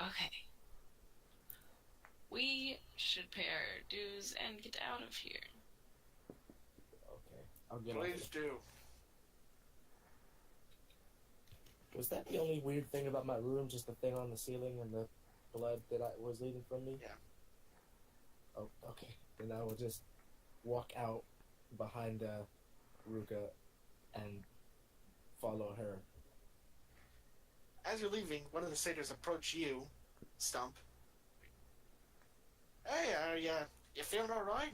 Okay. We should pay our dues and get out of here. Okay, I'll get off Please it. do. Was that the only weird thing about my room? Just the thing on the ceiling and the blood that I was leaving from me? Yeah. Oh, okay. Then I will just walk out behind Ruka and follow her. As you're leaving, one of the satyrs approach you, Stump. Hey, you feeling alright?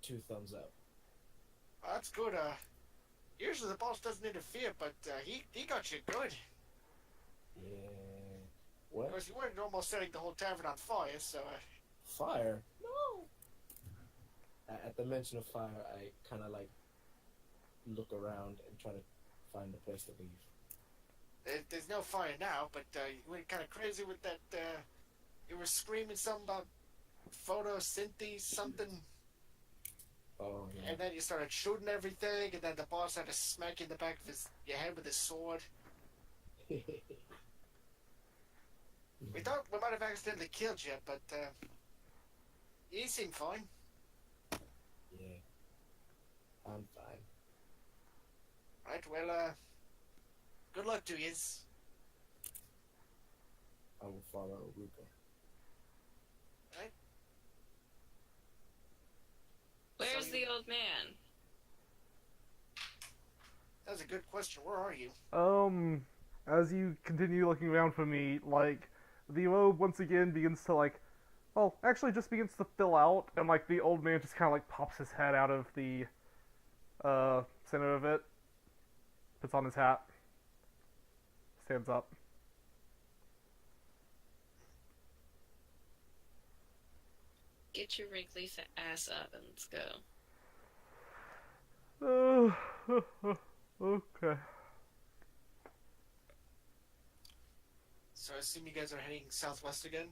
2 thumbs up. Oh, that's good. Usually the boss doesn't interfere, but he got you good. Yeah. Of What? course, you weren't almost setting the whole tavern on fire, so Fire? No. At the mention of fire, I kind of like look around and try to find a place to leave. there's no fire now. But you went kind of crazy with that. You were screaming something about photosynthesis something, Oh yeah. and then you started shooting everything, and then the boss had to smack you in the back of your head with his sword. We thought we might have accidentally killed you, but you seem fine. Yeah. I'm fine. Right, well, good luck to you. I will follow Ruka. Right? Where's the old man? That was a good question. Where are you? As you continue looking around for me, like, the robe once again begins to, like, well, actually just begins to fill out, and, like, the old man just kind of, like, pops his head out of the, center of it, puts on his hat, stands up. Get your wrinkly ass up and let's go. Okay. So I assume you guys are heading southwest again?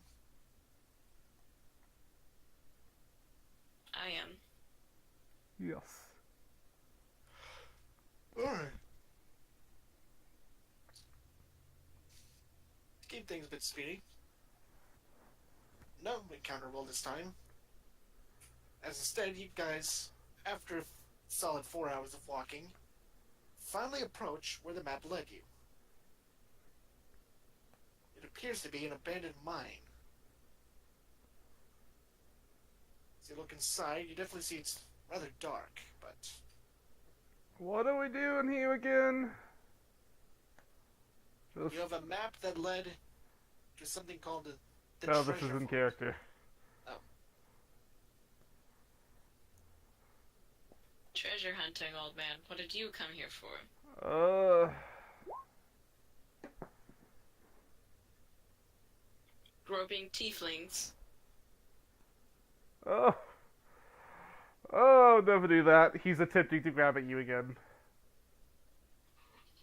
I am. Yes. Alright. To keep things a bit speedy. No encounter roll this time. As instead, you guys, after a solid 4 hours of walking, finally approach where the map led you. It appears to be an abandoned mine. As you look inside, you definitely see it's rather dark, but What are we doing here again? Just... you have a map that led to something called the Oh, treasure this is in vault. character. Oh. Treasure hunting, old man. What did you come here for? Groping tieflings. Oh. Oh, never do that. He's attempting to grab at you again.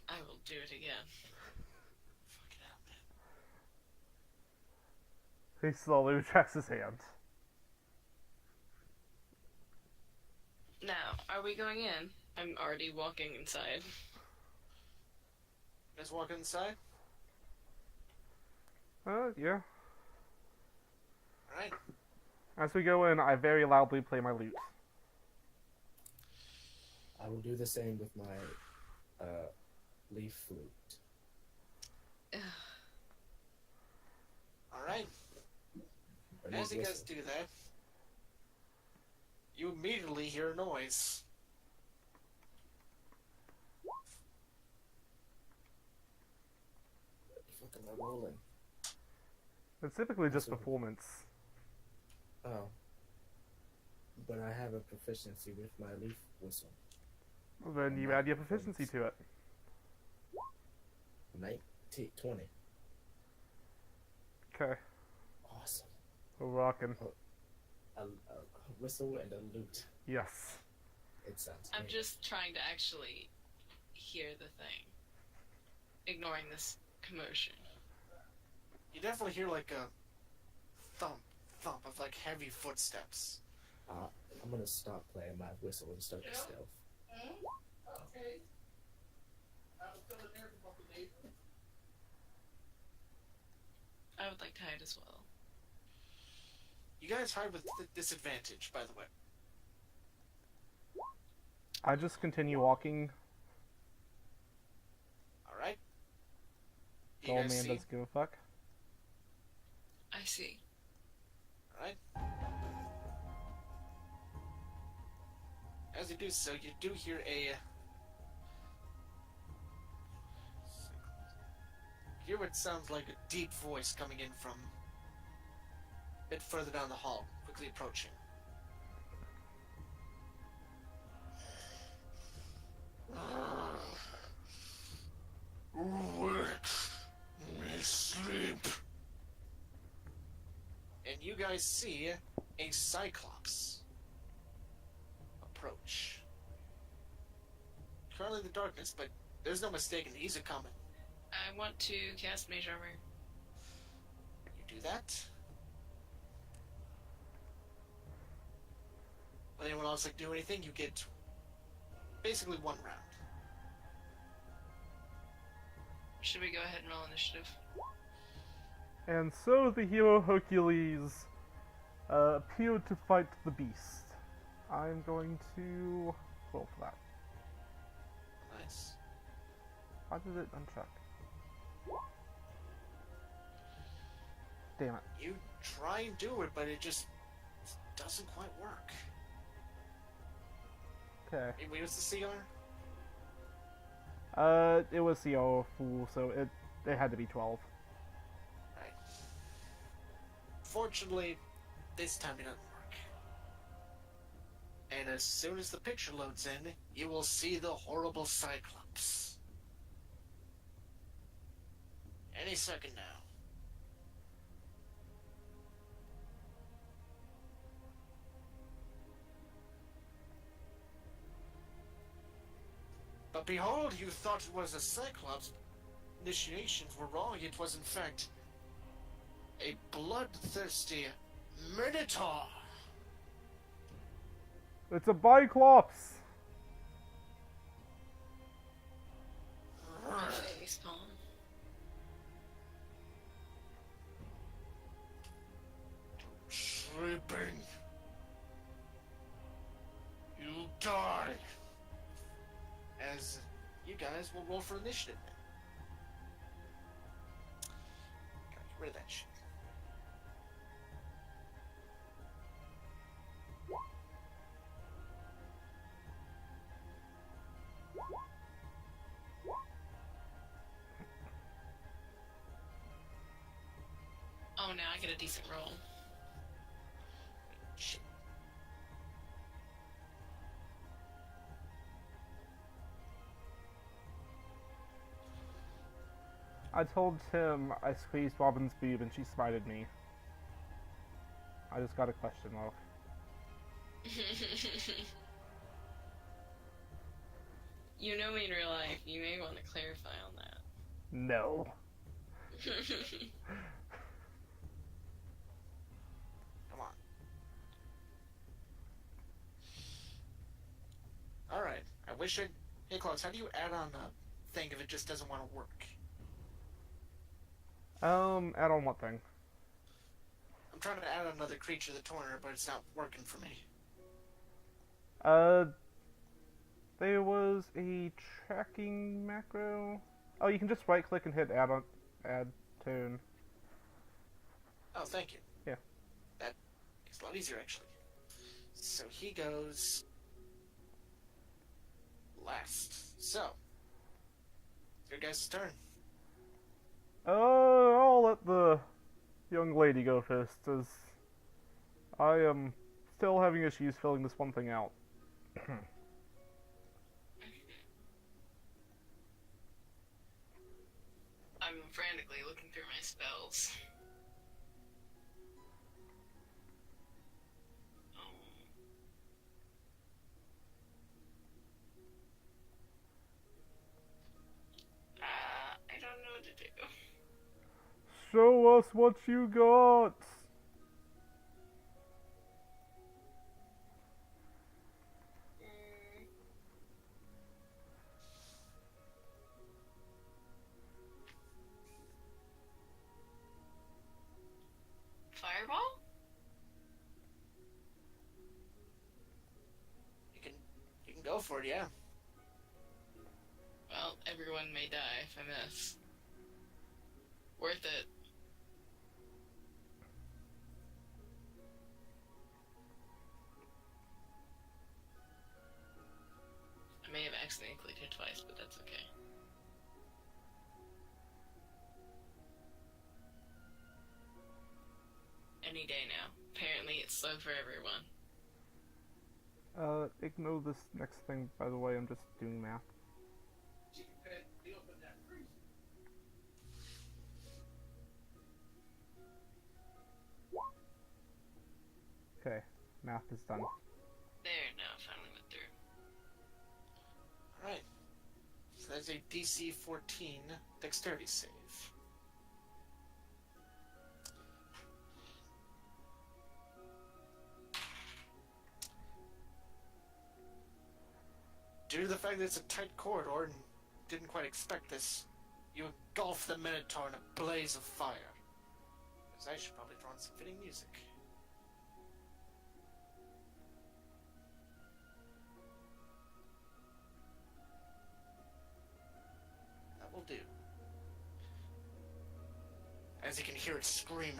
I will do it again. Fucking hell, man. He slowly retracts his hand. Now, are we going in? I'm already walking inside. You guys walk inside? Yeah. Alright. As we go in, I very loudly play my lute. I will do the same with my leaf flute. Alright. As you guys do that, you immediately hear a noise. What the fuck am I rolling? It's typically just Awesome. performance. Oh. But I have a proficiency with my leaf whistle. Then you add your proficiency to it. 20. Okay. Awesome. We're rocking. A whistle and a lute. Yes. It sounds I'm great. just trying to actually hear the thing. Ignoring this commotion. You definitely hear like a thump of like heavy footsteps. I'm gonna stop playing my whistle and start the stealth. Okay. would like to hide as well. You guys hide with disadvantage, by the way. I just continue walking. Alright? The You old guys man see? doesn't give a fuck. I see. Alright? As you do so, you do hear a... You hear what sounds like a deep voice coming in from a bit further down the hall, quickly approaching. Let me sleep. And you guys see a Cyclops approach. Currently in the darkness, but there's no mistaking he's a coming. I want to cast Mage Armor. You do that. When anyone else like do anything, you get basically 1 round. Should we go ahead and roll initiative? And so the hero Hercules appeared to fight the beast. I'm going to roll for that. Nice. How did it uncheck? Damn it. You try and do it, but it just doesn't quite work. Okay. Wait, what's the CR? It was CO Fool, so it had to be 12. Right. Fortunately, this time it doesn't work. And as soon as the picture loads in, you will see the horrible Cyclops. Any second now. But behold, you thought it was a Cyclops. Initiations were wrong. It was, in fact, a bloodthirsty Minotaur. It's a Biclops! Face palm. Sleeping. You die. As you guys will roll for initiative then. Gotta get rid of that shit. Oh, now I get a decent roll. Shit. I told Tim I squeezed Robin's boob and she smited me. I just got a question mark. You know me in real life. You may want to clarify on that. No. Come on. Alright. I wish I... Hey, Klaus, how do you add on a thing if it just doesn't want to work? Add on what thing? I'm trying to add another creature to the tournament, but it's not working for me. There was a tracking macro. Oh, you can just right click and hit add tune. Oh, thank you. Yeah. That makes it a lot easier, actually. So he goes... last. So... your guys' turn. I'll let the young lady go first, as I am still having issues filling this one thing out. I'm frantically looking through my spells. I don't know what to do. Show us what you got! Go for it, yeah. Well, everyone may die if I miss. Worth it. I may have accidentally clicked it twice, but that's okay. Any day now. Apparently it's slow for everyone. Ignore this next thing, by the way, I'm just doing math. Okay, math is done. There, now finally went through. Alright. So that's a DC 14 dexterity save. Due to the fact that it's a tight corridor and didn't quite expect this, you engulf the Minotaur in a blaze of fire. Because I should probably draw on some fitting music. That will do. As you can hear it scream.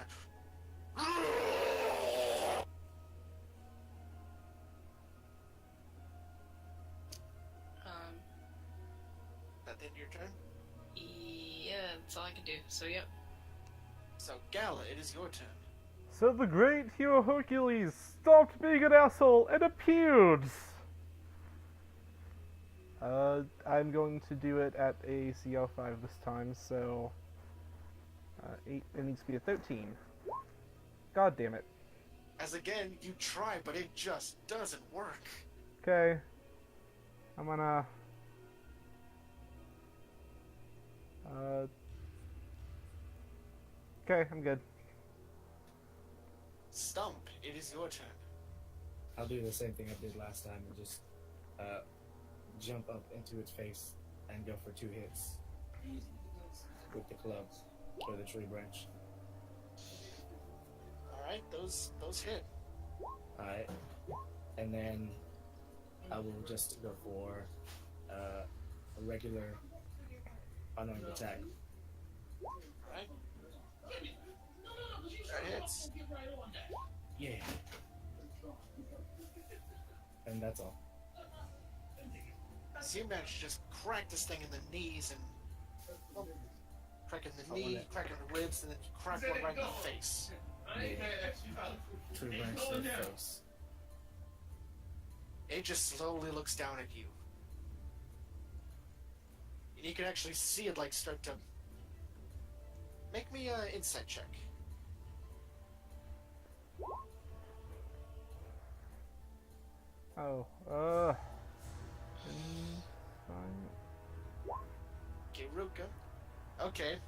That the end of your turn? Yeah, that's all I can do. So, yep. So, Gala, it is your turn. So the great hero Hercules stopped being an asshole and appeared! I'm going to do it at a CL5 this time, so... 8, it needs to be a 13. God damn it. As again, you try, but it just doesn't work. Okay. I'm gonna... Okay, I'm good. Stump, it is your turn. I'll do the same thing I did last time and just jump up into its face and go for 2 hits with the club or the tree branch. Alright, those hit. Alright. And then I will just go for a regular unarmed attack. Alright. That hits. Yeah. And that's all. So you managed to just crack this thing in the knees and... well, cracking the I knee, wanna- cracking the ribs, and then you crack one right in the face. Tree branch to the face. It just slowly looks down at you. And you can actually see it like start to... Make me an insight check. Oh, fine. Okay, Ruka. Okay.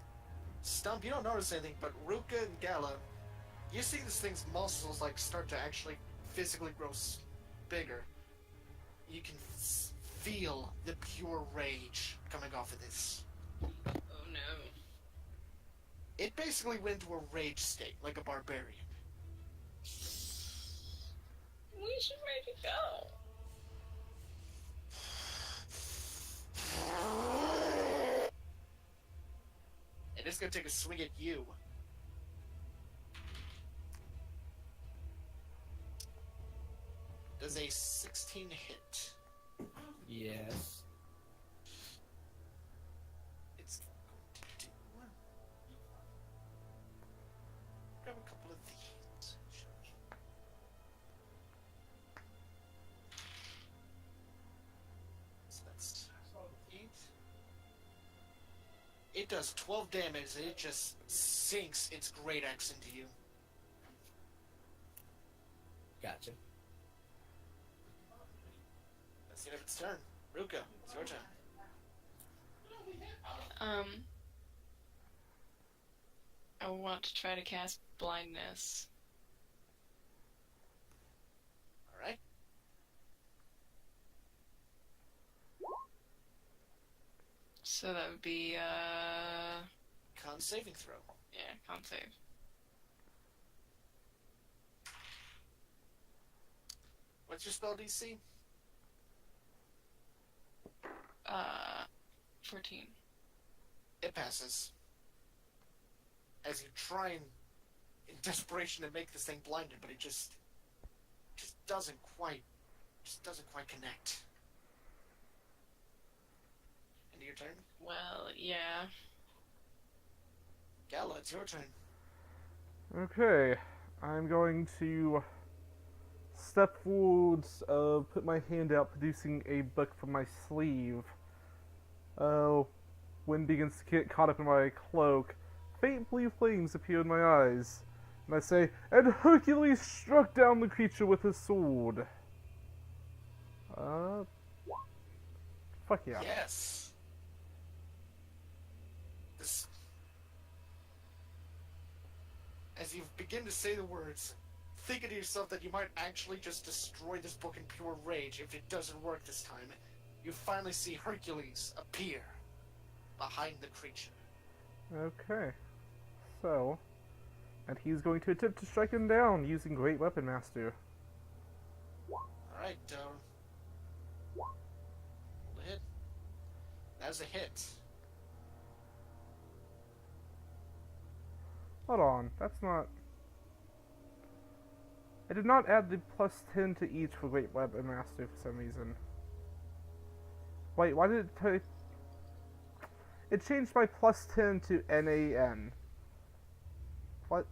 Stump, you don't notice anything, but Ruka and Gala, you see this thing's muscles like start to actually physically grow bigger. You can feel the pure rage coming off of this. Oh no. It basically went into a rage state, like a barbarian. We should make it go. And it's gonna take a swing at you. Does a 16 hit? Yes. It's going to do... Grab a couple of these. So that's 8. It does 12 damage and it just sinks its great axe into you. Gotcha. That's the end of its turn. Ruka, it's your turn. I want to try to cast blindness. Alright. So that would be, Con saving throw. yeah, can't save. What's your spell DC? 14. It passes. As you try and, in desperation, to make this thing blinded, but it just doesn't quite connect. End of your turn. Well, yeah. Gala, it's your turn. Okay, I'm going to step forwards, put my hand out, producing a book from my sleeve. Wind begins to get caught up in my cloak. Faint blue flames appear in my eyes. And I say, and Hercules struck down the creature with his sword. Fuck yeah. Yes. This. As you begin to say the words, thinking to yourself that you might actually just destroy this book in pure rage if it doesn't work this time, you finally see Hercules appear behind the creature. Okay. So, and he's going to attempt to strike him down using Great Weapon Master. Alright, roll a hit. That's a hit. Hold on, that's not... I did not add the plus 10 to each for Great Weapon Master for some reason. Wait, why did it take... It changed my plus 10 to NAN. What?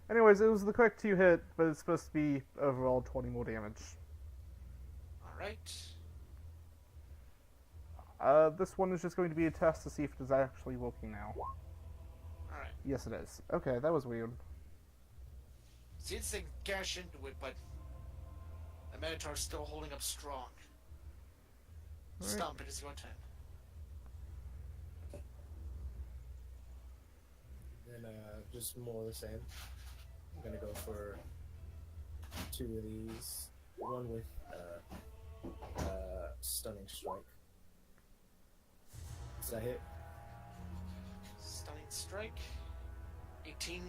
Anyways, it was the correct 2 hit, but it's supposed to be overall 20 more damage. Alright. This one is just going to be a test to see if it is actually working now. Alright. Yes, it is. Okay, that was weird. See this thing gash into it, but the Minotaur's still holding up strong. Right. Stomp, it is your turn. Then just more of the same. I'm gonna go for 2 of these. One with stunning strike. Does that hit? Stunning strike. 18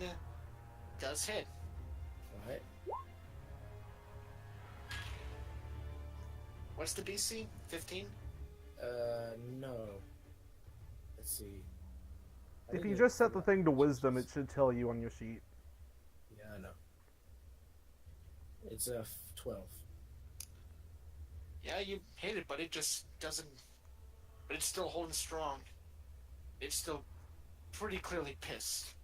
does hit. Alright. What's the DC? 15? No. Let's see. If you just set the thing to wisdom, it should tell you on your sheet. Yeah, I know. It's 12. Yeah, you hit it, but it just doesn't... But it's still holding strong. It's still pretty clearly pissed.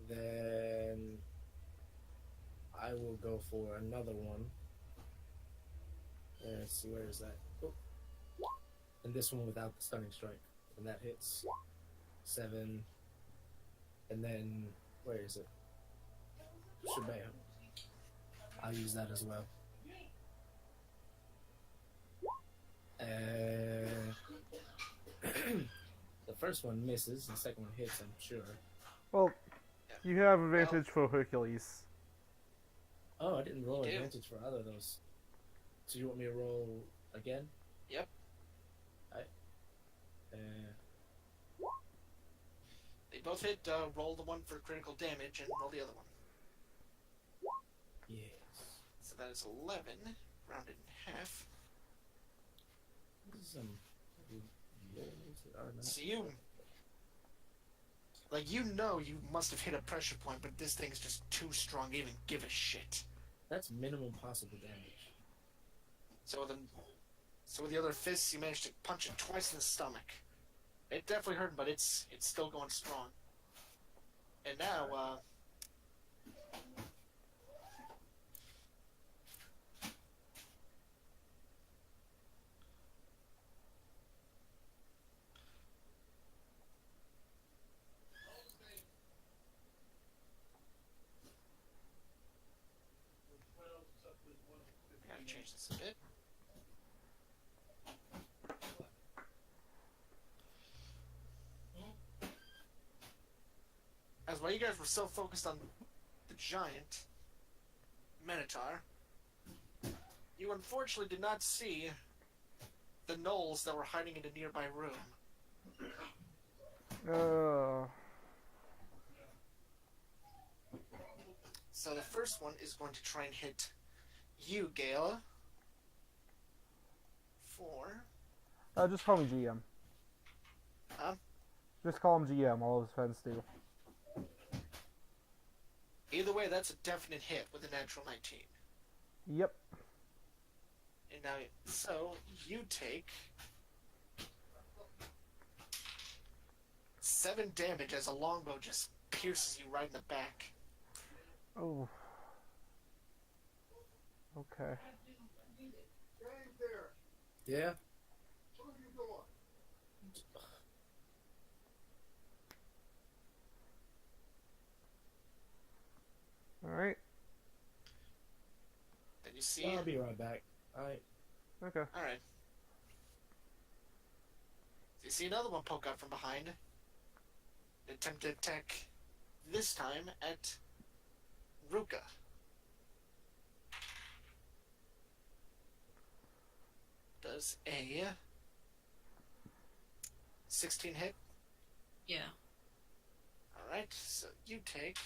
Then I will go for another one. Let's see, where is that? Oh. And this one without the stunning strike. And that hits 7. And then, where is it? Shabam. I'll use that as well. The first one misses, the second one hits, I'm sure. Well, you have advantage for Hercules. Oh, I didn't roll You do. advantage for either of those. So you want me to roll again? Yep. Alright. They both hit, roll the one for critical damage and roll the other one. Yes. So that is 11, rounded in half. This is some rolls that are not. So you... Like, you know you must have hit a pressure point, but this thing's just too strong to even give a shit. That's minimum possible damage. So with the other fists, you managed to punch it twice in the stomach. It definitely hurt, but it's still going strong. And now, I gotta change this a bit. As while you guys were so focused on the giant Minotaur, you unfortunately did not see the gnolls that were hiding in a nearby room. So the first one is going to try and hit you, Gala, 4. Just call me GM. Huh? Just call him GM. All of his friends do. Either way, that's a definite hit with a natural 19. Yep. And now, so you take 7 damage as a longbow just pierces you right in the back. Oh. Okay. Yeah. All right. Then you see. I'll be right back. Alright. Okay. All right. You see another one poke out from behind. Attempt to attack. This time at Ruka. Does a 16 hit? Yeah. Alright, so you take...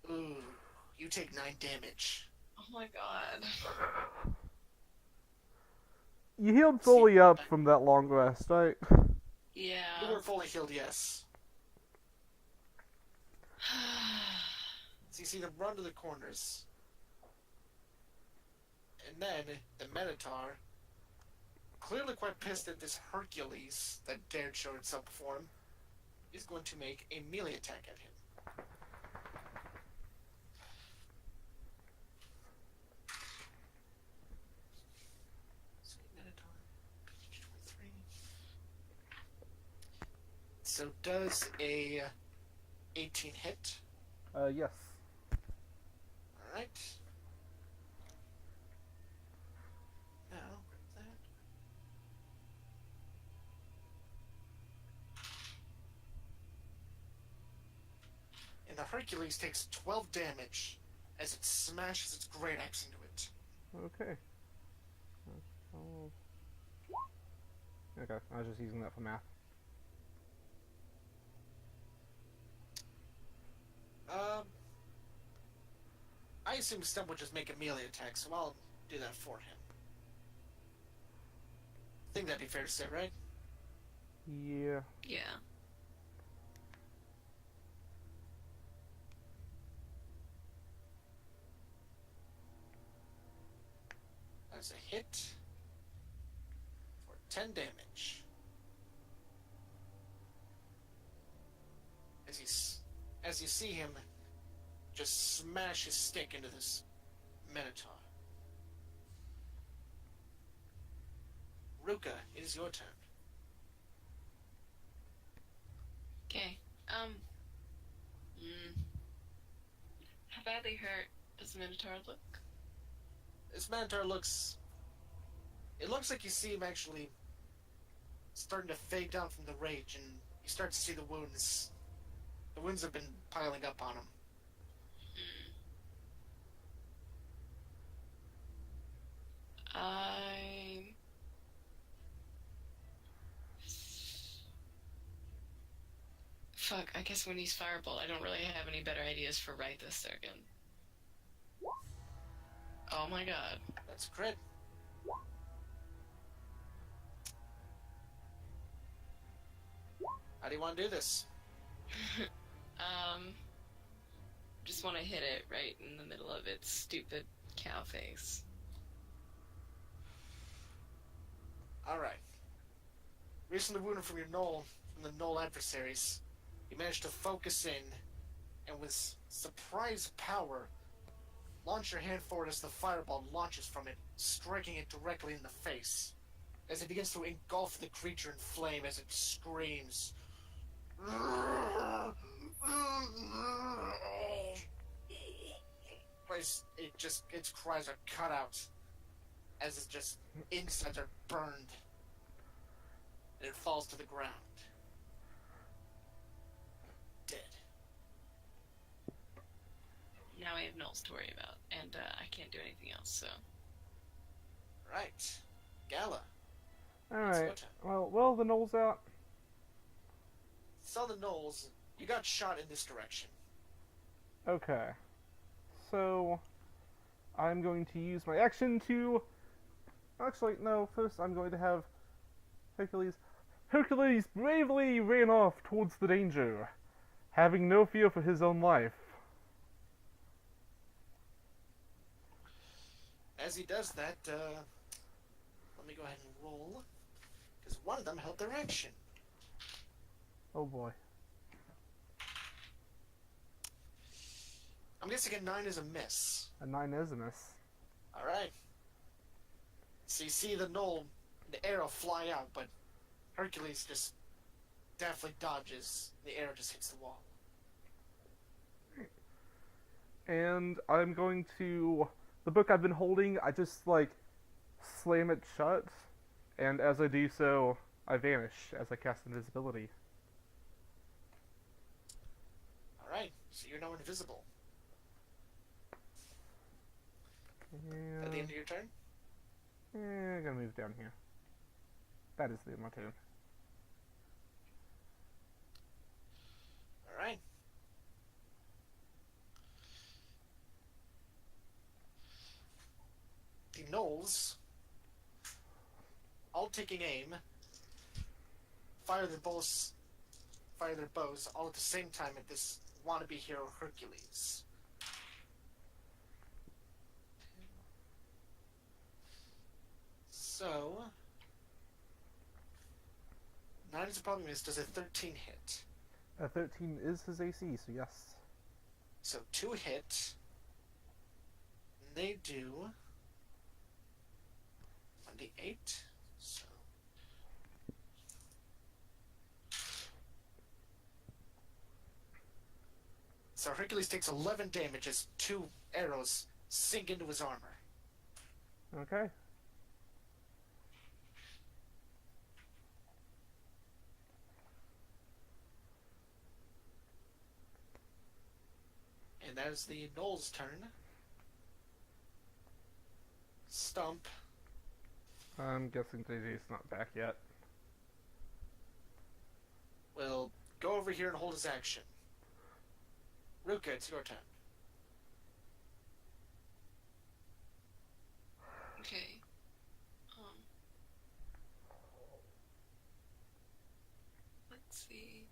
Ooh, you take 9 damage. Oh my god. You healed fully up from that long rest, right? You Yeah. were fully healed, yes. So you see them run to the corners. And then the Minotaur, clearly quite pissed at this Hercules that dared show itself before him, is going to make a melee attack at him. So, Minotaur, page 23. So does a 18 hit? Yes. Alright. Now, grab that. And the Hercules takes 12 damage as it smashes its great axe into it. Okay. Okay, I was just using that for math. I assume Stump would just make a melee attack, so I'll do that for him. I think that'd be fair to say, right? Yeah. Yeah. That's a hit for 10 damage. As you see him just smash his stick into this Minotaur. Ruka, it is your turn. Okay. How badly hurt does the Minotaur look? This Minotaur looks... It looks like you see him actually starting to fade down from the rage, and you start to see the wounds. The wounds have been piling up on him. Fuck, I guess when he's Firebolt, I don't really have any better ideas for right this second. Oh my god. That's a crit. How do you want to do this? Just want to hit it right in the middle of its stupid cow face. Alright. Recently wounded from the Knoll adversaries, you managed to focus in, and with surprise power, launch your hand forward as the fireball launches from it, striking it directly in the face. As it begins to engulf the creature in flame as it screams. Its cries are cut out as it just insides are burned, and it falls to the ground, dead. Now I have Knowles to worry about, and I can't do anything else, so... Right, Gala. Alright. Well, the Knoll's out. Saw the Knolls. You got shot in this direction. Okay. So, I'm going to use my action to Actually, no. First, I'm going to have Hercules. Hercules bravely ran off towards the danger, having no fear for his own life. As he does that, let me go ahead and roll, because one of them held their action. Oh boy. I'm guessing a 9 is a miss. A 9 is a miss. Alright. So you see the knoll, the arrow fly out, but Hercules just definitely dodges. The arrow just hits the wall. And I'm going to... The book I've been holding, I just, like, slam it shut. And as I do so, I vanish as I cast invisibility. Alright, so you're now invisible. And... At the end of your turn? I'm gonna move down here. That is the end of my turn. Alright. The gnolls, all taking aim, fire their bows all at the same time at this wannabe hero Hercules. So, 9 is a problem miss. Does a 13 hit? A 13 is his AC, so yes. So 2 hit. They do 1d8. So Hercules takes 11 damage as 2 arrows sink into his armor. Okay. And that is the Gnoll's turn. Stump. I'm guessing JJ's not back yet. Will go over here and hold his action. Ruka, it's your turn. Okay. Let's see.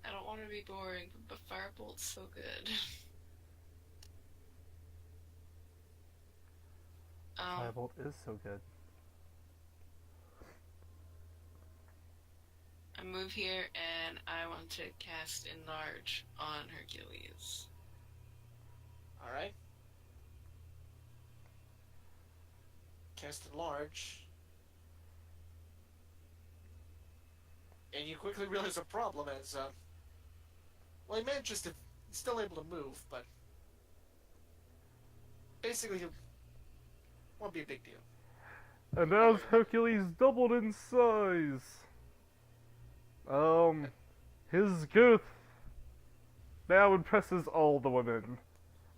I don't want to be boring, but Firebolt's so good. Firebolt is so good. I move here and I want to cast Enlarge on Hercules. Alright. Cast Enlarge. And you quickly realize a problem as, well, he manages to, he's still able to move, but basically, it won't be a big deal. And as Hercules doubled in size, his girth now impresses all the women.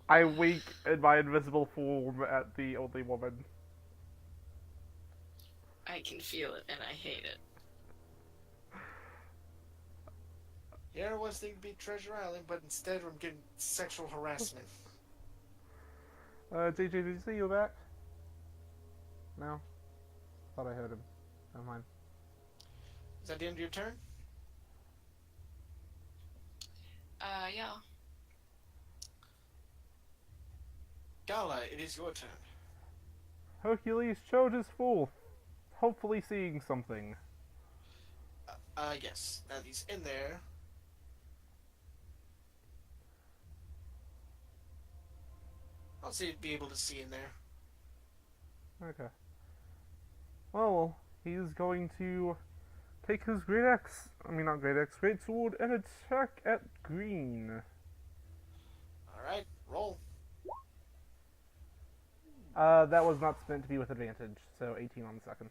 I wink in my invisible form at the only woman. I can feel it and I hate it. Yeah, it was thinking to be Treasure Island, but instead I'm getting sexual harassment. JJ, did you see you back? No? Thought I heard him. Never mind. Is that the end of your turn? Yeah. Gala, it is your turn. Hercules charges forth, hopefully seeing something. Yes. Now he's in there. I'll see be able to see in there. Okay. Well, he's going to take his great axe, not great axe, great sword, and attack at green. Alright, roll. That was not meant to be with advantage, so 18 on the second.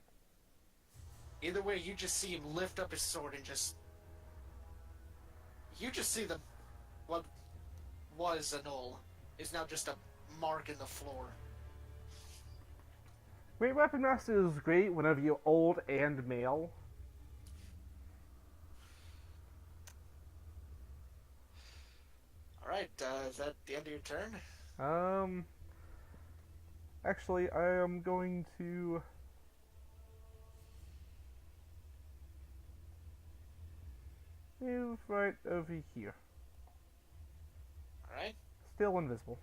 Either way, you just see him lift up his sword and just... You just see what was a knoll is now just a mark in the floor. Great Weapon Master is great whenever you're old and male. is that the end of your turn? Um, actually, I am going to move right over here. Alright. Still invisible.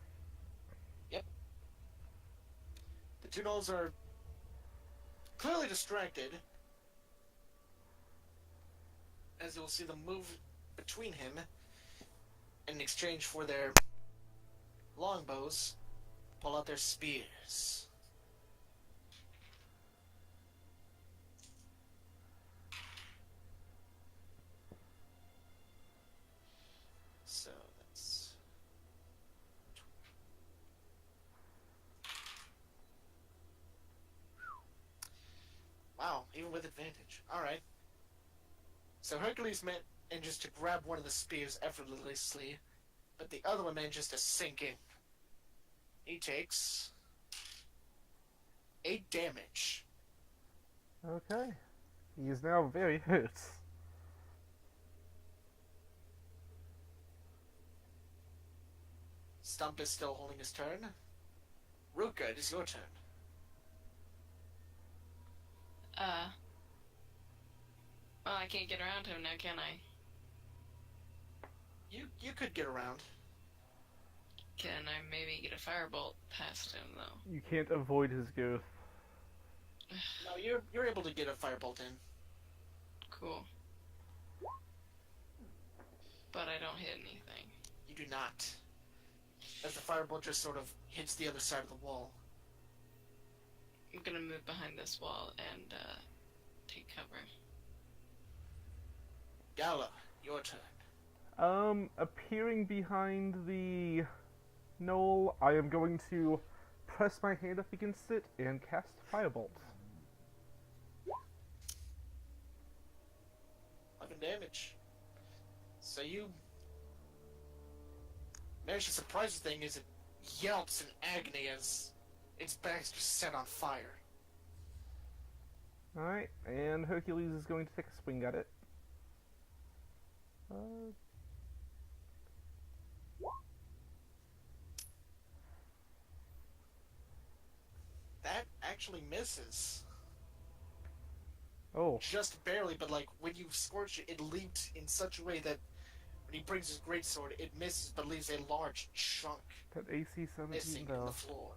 Yep. The two gnolls are clearly distracted, as you'll see them move between him in exchange for their longbows, pull out their spears. So that's... Wow, even with advantage. Alright. So Hercules manages to grab one of the spears effortlessly, but the other one manages to sink in. He takes 8 damage. Okay. He is now very hurt. Stump is still holding his turn. Ruka, it is your turn. Well, I can't get around him now, can I? You could get around. Can I maybe get a firebolt past him, though? You can't avoid his growth. No, you're able to get a firebolt in. Cool. But I don't hit anything. You do not. As the firebolt just sort of hits the other side of the wall. I'm gonna move behind this wall and, take cover. Gala, your turn. Appearing behind the knoll, I am going to press my hand up against it and cast Firebolt. 11 damage. So you manage to surprise the thing as it yelps in agony as its back's just set on fire. Alright, and Hercules is going to take a swing at it. That actually misses. Oh, Just barely, but like when you scorch it, it leaped in such a way that when he brings his greatsword, it misses but leaves a large chunk that AC 17 missing in though. the floor.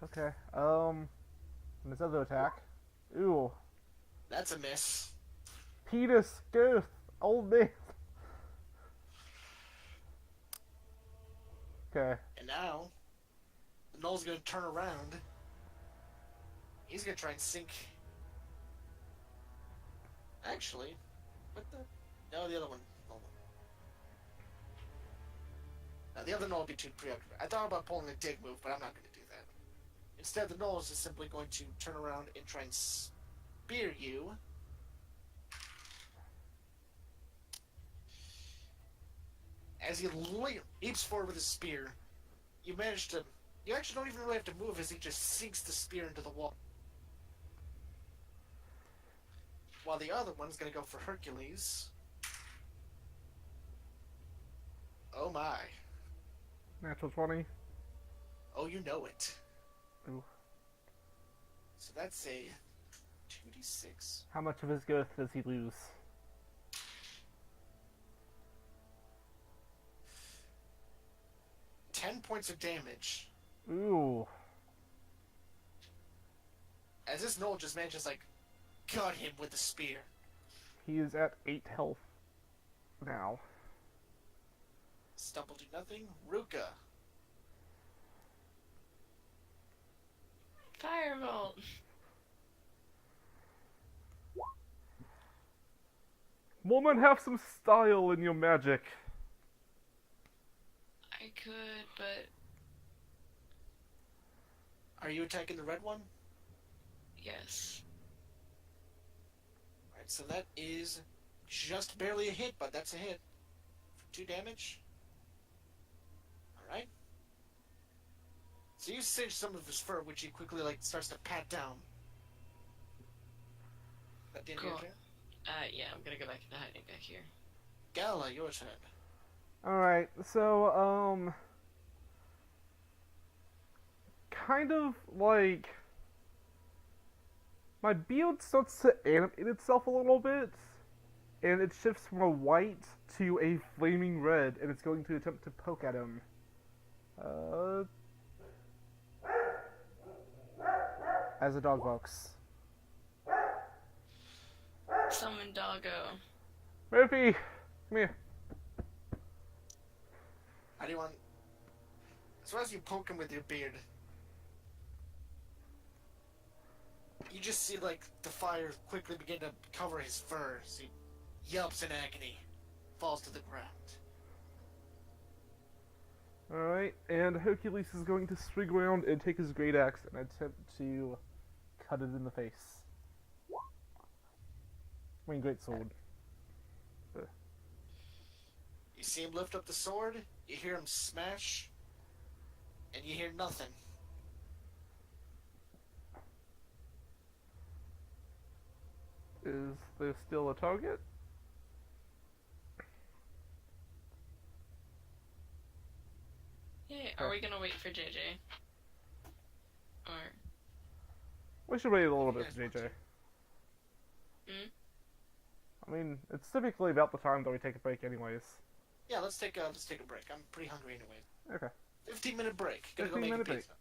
Okay, and his other attack. Ooh. That's a miss. Penis, girth, old man. Okay. And now, the Null's gonna turn around. He's gonna try and sink. Actually, what the? No, the other one. Hold on. Now, the other Null will be too preoccupied. I thought about pulling a dig move, but I'm not gonna do that. Instead, the Null is just simply going to turn around and try and spear you. As he leaps forward with his spear, you manage to... You actually don't even really have to move as he just sinks the spear into the wall. While the other one's gonna go for Hercules. Oh my. Natural 20. Oh, you know it. Ooh. So that's a 2d6. How much of his girth does he lose? 10 points of damage. Ooh. As this Knoll just manages, like, cut him with the spear. He is at 8 health now. Stumble do nothing. Ruka. Firebolt! Woman, have some style in your magic. I could, but Are you attacking the red one? yes. Alright, so that is just barely a hit, but that's a hit. For 2 damage. Alright. So you singe some of his fur, which he quickly, like, starts to pat down. That the end of your Cool. turn? Yeah, I'm gonna go back into hiding back here. Gala, your turn. Alright, so, kind of like my beard starts to animate itself a little bit, and it shifts from a white to a flaming red, and it's going to attempt to poke at him. As a dog barks. Summon doggo. Murphy, come here. How do you want? As long as you poke him with your beard, you just see like the fire quickly begin to cover his fur. As he yelps in agony, falls to the ground. Alright, and Hercules is going to swing around and take his great axe and attempt to cut it in the face. I mean, great sword. You see him lift up the sword, you hear him smash, and you hear nothing. Is there still a target? Yeah, are we gonna wait for JJ? Or We should wait a little bit for JJ. Hmm? I mean, it's typically about the time that we take a break anyways. Yeah, let's take a break. I'm pretty hungry anyway. Okay. 15-minute break. Gotta go make a 15-minute break. pizza.